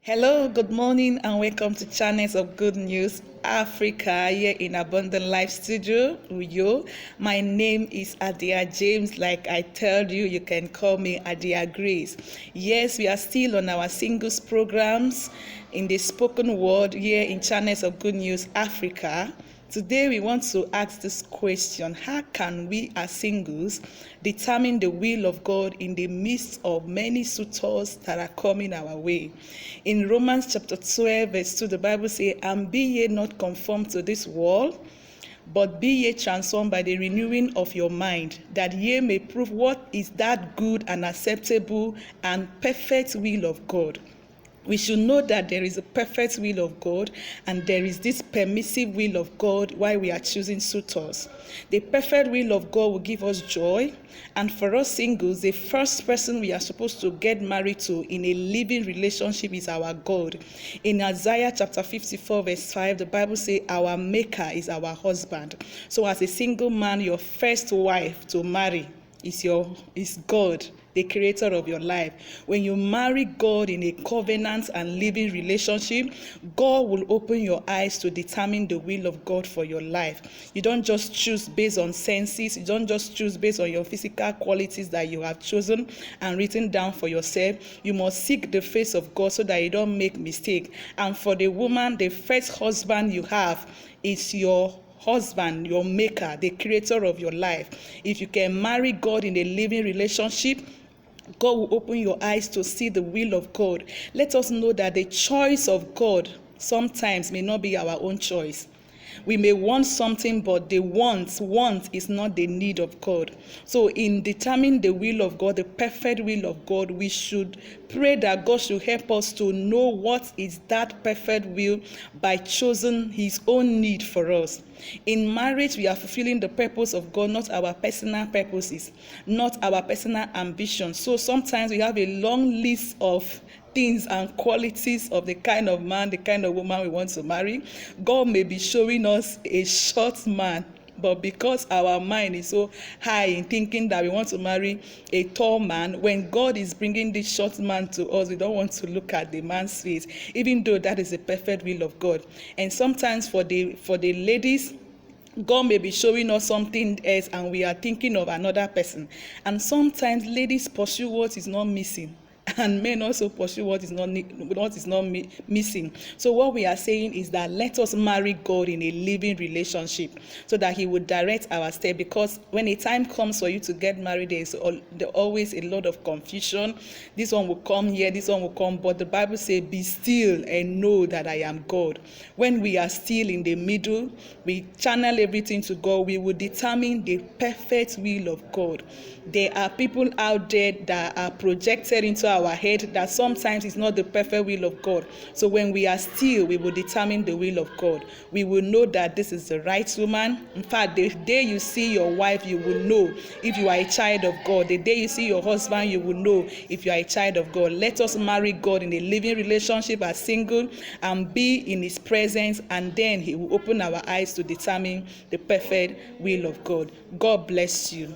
Hello, good morning, and welcome to Channels of Good News Africa here in Abundant Life Studio, Uyo. My name is Adia James. Like I told you, you can call me Adia Grace. Yes, we are still on our singles programs in the spoken word here in Channels of Good News Africa. Today we want to ask this question: how can we as singles determine the will of God in the midst of many suitors that are coming our way? In Romans chapter 12 verse 2, the Bible says, "And be ye not conformed to this world, but be ye transformed by the renewing of your mind, that ye may prove what is that good and acceptable and perfect will of God." We should know that there is a perfect will of God and there is this permissive will of God while we are choosing suitors. The perfect will of God will give us joy, and for us singles, the first person we are supposed to get married to in a living relationship is our God. In Isaiah chapter 54 verse 5, the Bible says our maker is our husband. So as a single man, your first wife to marry is God, the creator of your life. When you marry God in a covenant and living relationship, God will open your eyes to determine the will of God for your life. You don't just choose based on senses. You don't just choose based on your physical qualities that you have chosen and written down for yourself. You must seek the face of God so that you don't make mistake. And for the woman, the first husband you have is your husband, your maker, the creator of your life. If you can marry God in a living relationship, God will open your eyes to see the will of God. Let us know that the choice of God sometimes may not be our own choice. We may want something, but the want is not the need of God. So in determining the will of God, the perfect will of God, we should pray that God should help us to know what is that perfect will by choosing his own need for us. In marriage, we are fulfilling the purpose of God, not our personal purposes, not our personal ambitions. So sometimes we have a long list of things and qualities of the kind of man, the kind of woman we want to marry. God may be showing us a short man, but because our mind is so high in thinking that we want to marry a tall man, when God is bringing this short man to us, we don't want to look at the man's face, even though that is the perfect will of God. And sometimes for the ladies, God may be showing us something else and we are thinking of another person. And sometimes ladies pursue what is not missing, and men also pursue what is not missing. So what we are saying is that let us marry God in a living relationship so that he would direct our step, because when a time comes for you to get married, there's always a lot of confusion. This one will come here, this one will come, but the Bible says, "Be still and know that I am God." When we are still in the middle, we channel everything to God, we will determine the perfect will of God. There are people out there that are projected into our head that sometimes is not the perfect will of God. So when we are still, we will determine the will of God. We will know that this is the right woman. In fact, the day you see your wife, you will know if you are a child of God. The day you see your husband, you will know if you are a child of God. Let us marry God in a living relationship as single and be in his presence, and then he will open our eyes to determine the perfect will of God. God bless you.